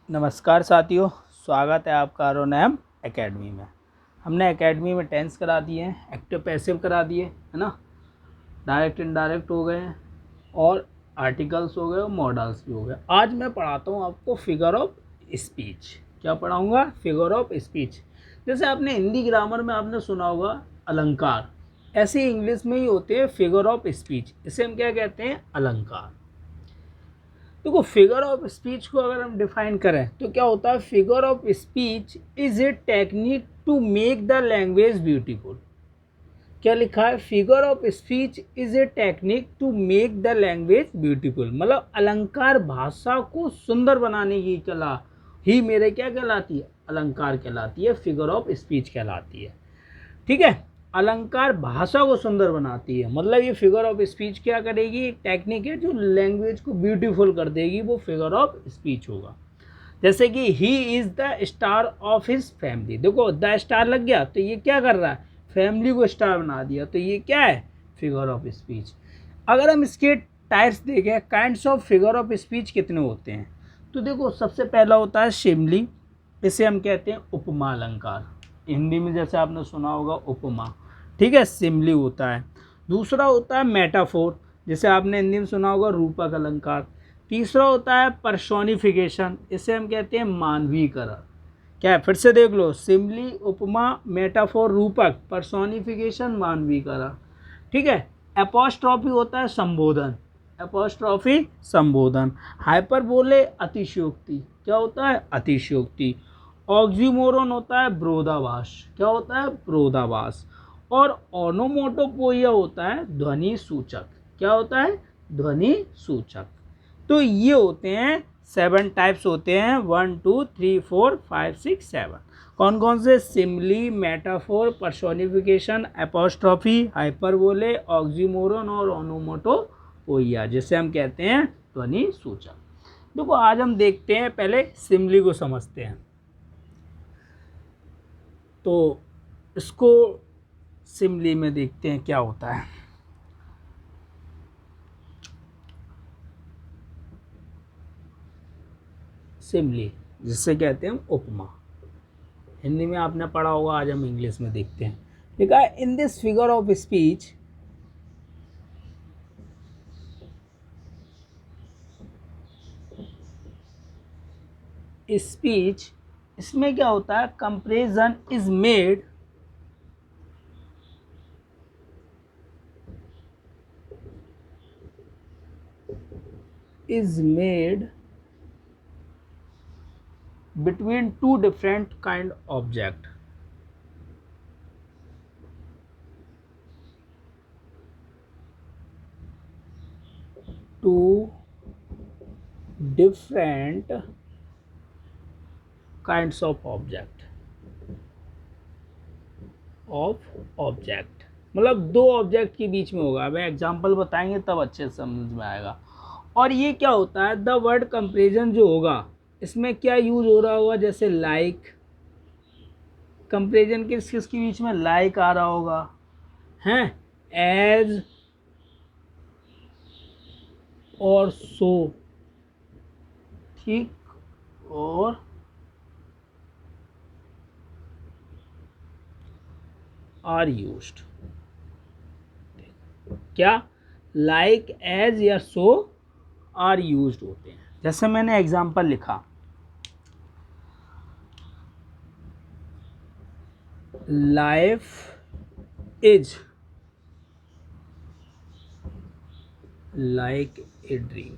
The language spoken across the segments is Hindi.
नमस्कार साथियों, स्वागत है आपका आरोनैम एकेडमी में। हमने एकेडमी में टेंस करा दिए हैं, एक्टिव पैसिव करा दिए है ना, डायरेक्ट इनडायरेक्ट हो गए हैं और आर्टिकल्स हो गए और मॉडल्स भी हो गए। आज मैं पढ़ाता हूँ आपको फिगर ऑफ स्पीच। क्या पढ़ाऊँगा? Figure of speech. जैसे आपने हिंदी ग्रामर में आपने सुना होगा अलंकार, ऐसे ही इंग्लिश में ही होते हैं फिगर ऑफ स्पीच। इसे हम क्या कहते हैं? अलंकार। देखो, फिगर ऑफ स्पीच को अगर हम डिफाइन करें तो क्या होता है? Figure of speech is a technique to make the language beautiful. क्या लिखा है? Figure of speech is a technique to make the language beautiful. मतलब अलंकार भाषा को सुंदर बनाने की कला ही मेरे क्या कहलाती है? अलंकार कहलाती है, फिगर ऑफ स्पीच कहलाती है। ठीक है, अलंकार भाषा को सुंदर बनाती है। मतलब ये फिगर ऑफ स्पीच क्या करेगी? एक टेक्निक है जो लैंग्वेज को ब्यूटीफुल कर देगी, वो फिगर ऑफ स्पीच होगा। जैसे कि he is the star of his family. देखो, द स्टार लग गया तो ये क्या कर रहा है? फैमिली को स्टार बना दिया, तो ये क्या है? Figure of speech. अगर हम इसके टाइप्स देखें, kinds of figure of speech कितने होते हैं, तो देखो सबसे पहला होता है सिमिली। इसे हम कहते हैं उपमा अलंकार। हिंदी में जैसे आपने सुना होगा उपमा, ठीक है, सिमिली होता है। दूसरा होता है मेटाफोर, जैसे आपने हिंदी में सुना होगा रूपक अलंकार। तीसरा होता है पर्सोनिफिकेशन, इसे हम कहते हैं मानवीकरण। क्या है? फिर से देख लो, सिमिली, उपमा, मेटाफोर, रूपक, पर्सोनिफिकेशन, मानवीकरण। ठीक है। एपोस्ट्रॉफी होता है संबोधन, एपोस्ट्रॉफी संबोधन। हाइपरबोले अतिशयोक्ति। क्या होता है? अतिशयोक्ति। ऑक्सीमोरन होता है विरोधाभास। क्या होता है? विरोधाभास। और ओनोमोटोपोइया होता है ध्वनि सूचक। क्या होता है? ध्वनि सूचक। तो ये होते हैं 7 टाइप्स होते हैं, 1 2 3 4 5 6 7। कौन कौन से? Simile, metaphor, personification, apostrophe, hyperbole, oxymoron और ओनोमोटोपोइया, जिसे हम कहते हैं ध्वनि सूचक। देखो, आज हम देखते हैं, पहले सिमिली को समझते हैं। तो इसको सिमिली में देखते हैं क्या होता है। सिमिली जिससे कहते हैं उपमा, हिंदी में आपने पढ़ा होगा, आज हम इंग्लिश में देखते हैं। लिखा है in this figure of speech speech इसमें क्या होता है? Comparison is made between two different kind object. Two different kinds of object. मतलब दो ऑब्जेक्ट के बीच में होगा। हमें एग्जांपल बताएंगे तब अच्छे से समझ में आएगा। और ये क्या होता है? द वर्ड कंपैरिजन जो होगा, इसमें क्या यूज हो रहा होगा? जैसे लाइक, कंपैरिजन किस किस के बीच में? लाइक आ रहा होगा, हैं, एज और सो, ठीक, और आर यूज्ड। क्या? लाइक, एज या सो आर यूज्ड होते हैं। जैसे मैंने एग्जांपल लिखा, life is like a dream.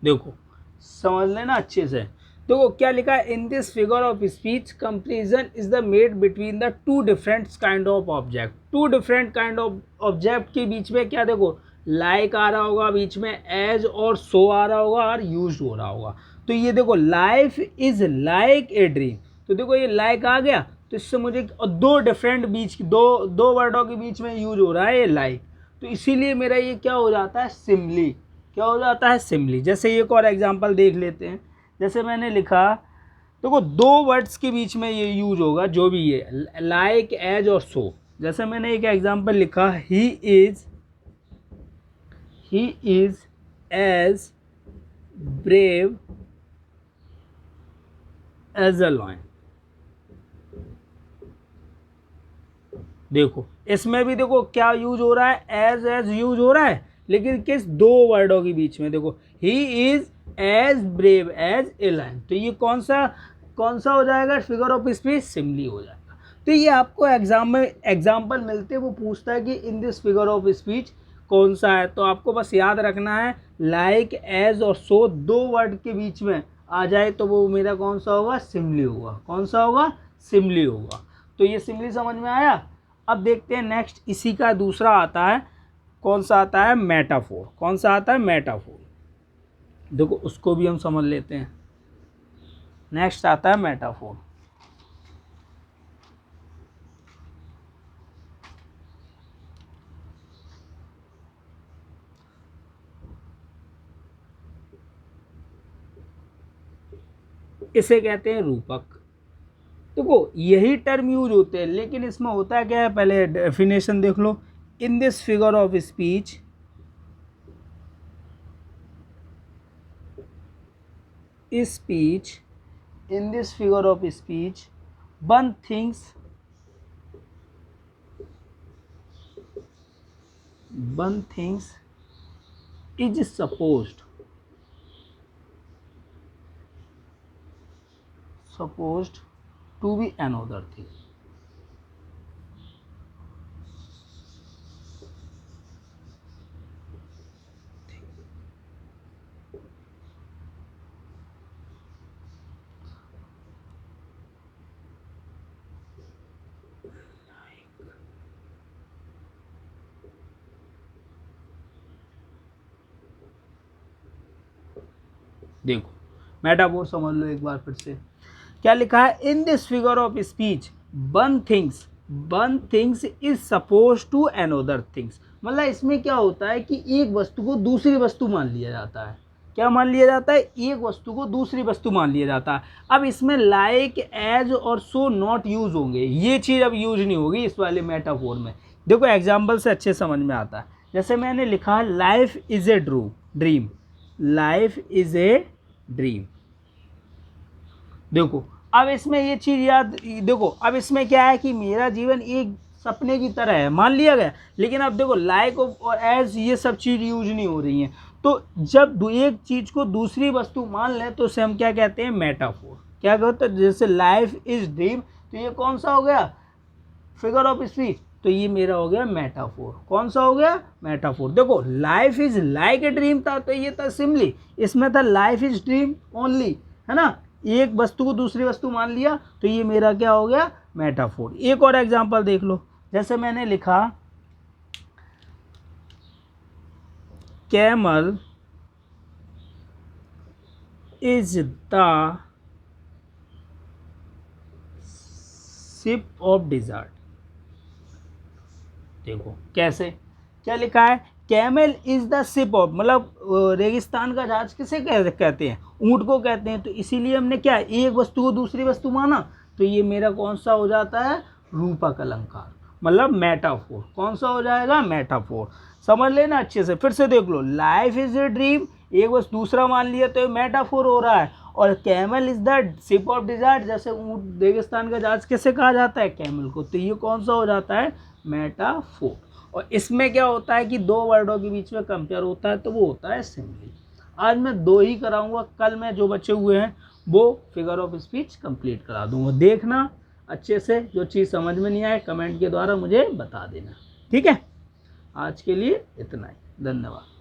देखो, समझ लेना अच्छे से। देखो क्या लिखा है? In this figure of speech comparison is the made between the two different kind of object. Two different kind of object के बीच में क्या? देखो, लाइक आ रहा होगा, बीच में एज और सो आ रहा होगा और यूज्ड हो रहा होगा। तो ये देखो, life is like a dream, तो देखो ये लाइक आ गया, तो इससे मुझे दो डिफरेंट बीच दो वर्डों के बीच में यूज हो रहा है ये लाइक, तो इसीलिए मेरा ये क्या हो जाता है? सिमिली। क्या हो जाता है? सिमिली। जैसे एक और एग्जांपल देख लेते हैं। जैसे मैंने लिखा, देखो दो वर्ड्स के बीच में ये यूज होगा, जो भी ये लाइक, एज और सो। जैसे मैंने एक एग्जांपल लिखा, he is as brave as a lion. देखो इसमें भी देखो क्या यूज हो रहा है, एज यूज हो रहा है, लेकिन किस दो वर्डों के बीच में। देखो he is as brave as a lion, तो ये कौन सा हो जाएगा, फिगर ऑफ स्पीच सिमिली हो जाएगा। तो ये आपको एग्जाम में एग्जाम्पल मिलते वो पूछता है कि इन दिस फिगर ऑफ स्पीच कौन सा है, तो आपको बस याद रखना है लाइक एज और सो दो वर्ड के बीच में आ जाए तो वो मेरा कौन सा होगा, सिमिली होगा। कौन सा होगा, सिमिली होगा। तो ये सिमिली समझ में आया। अब देखते हैं नेक्स्ट, इसी का दूसरा आता है, कौन सा आता है, मेटाफोर। कौन सा आता है, मेटाफोर। देखो उसको भी हम समझ लेते हैं। नेक्स्ट आता है मेटाफोर। इसे कहते हैं रूपक। देखो यही टर्म यूज होते हैं, लेकिन इसमें होता है क्या है, पहले डेफिनेशन देख लो। In this figure of speech, in this figure of speech one thinks is supposed to be another thing। देखो मेटाफोर समझ लो एक बार फिर से, क्या लिखा है, in this figure of speech one things is suppose to another things. मतलब इसमें क्या होता है कि एक वस्तु को दूसरी वस्तु मान लिया जाता है। क्या मान लिया जाता है, एक वस्तु को दूसरी वस्तु मान लिया जाता है। अब इसमें लाइक एज और सो नॉट यूज होंगे, ये चीज़ अब यूज नहीं होगी इस वाले मेटाफोर में। देखो एग्जाम्पल से अच्छे समझ में आता है। जैसे मैंने लिखा life is a dream, life is a dream. देखो अब इसमें ये चीज़ याद, देखो अब इसमें क्या है कि मेरा जीवन एक सपने की तरह है, मान लिया गया। लेकिन अब देखो लाइक और एज ये सब चीज़ यूज नहीं हो रही हैं। तो जब एक चीज़ को दूसरी वस्तु मान लें तो उसे हम क्या कहते हैं, मेटाफोर। क्या कहते हैं, जैसे लाइफ इज ड्रीम, तो ये कौन सा हो गया, फिगर ऑफ स्पीच, तो ये मेरा हो गया मेटाफोर। कौन सा हो गया, मेटाफोर। देखो life is like a dream था तो ये था सिमिली, इसमें था लाइफ इज ड्रीम ओनली, है ना, एक वस्तु को दूसरी वस्तु मान लिया तो ये मेरा क्या हो गया, मेटाफोर। एक और एग्जांपल देख लो, जैसे मैंने लिखा camel is the ship of dessert. देखो कैसे, क्या लिखा है, camel is the ship of, मतलब रेगिस्तान का जहाज किसे कहते हैं, ऊंट को कहते हैं। तो इसीलिए हमने क्या, एक वस्तु को दूसरी वस्तु माना, तो ये मेरा कौन सा हो जाता है, रूपक अलंकार, मतलब मेटाफोर। कौन सा हो जाएगा, मेटाफोर। समझ लेना अच्छे से। फिर से देख लो, लाइफ इज ए ड्रीम, एक बस दूसरा मान लिया तो ये मेटाफोर हो रहा है। और camel is the ship of desert, जैसे ऊंट रेगिस्तान का जहाज किसे कहा जाता है, कैमल को, तो ये कौन सा हो जाता है, मेटाफोर। और इसमें क्या होता है कि दो वर्डों के बीच में कंपेयर होता है तो वो होता है सिमिली। आज मैं दो ही कराऊंगा, कल मैं जो बचे हुए हैं वो फिगर ऑफ स्पीच कंप्लीट करा दूंगा। देखना अच्छे से, जो चीज़ समझ में नहीं आए कमेंट के द्वारा मुझे बता देना, ठीक है। आज के लिए इतना ही, धन्यवाद।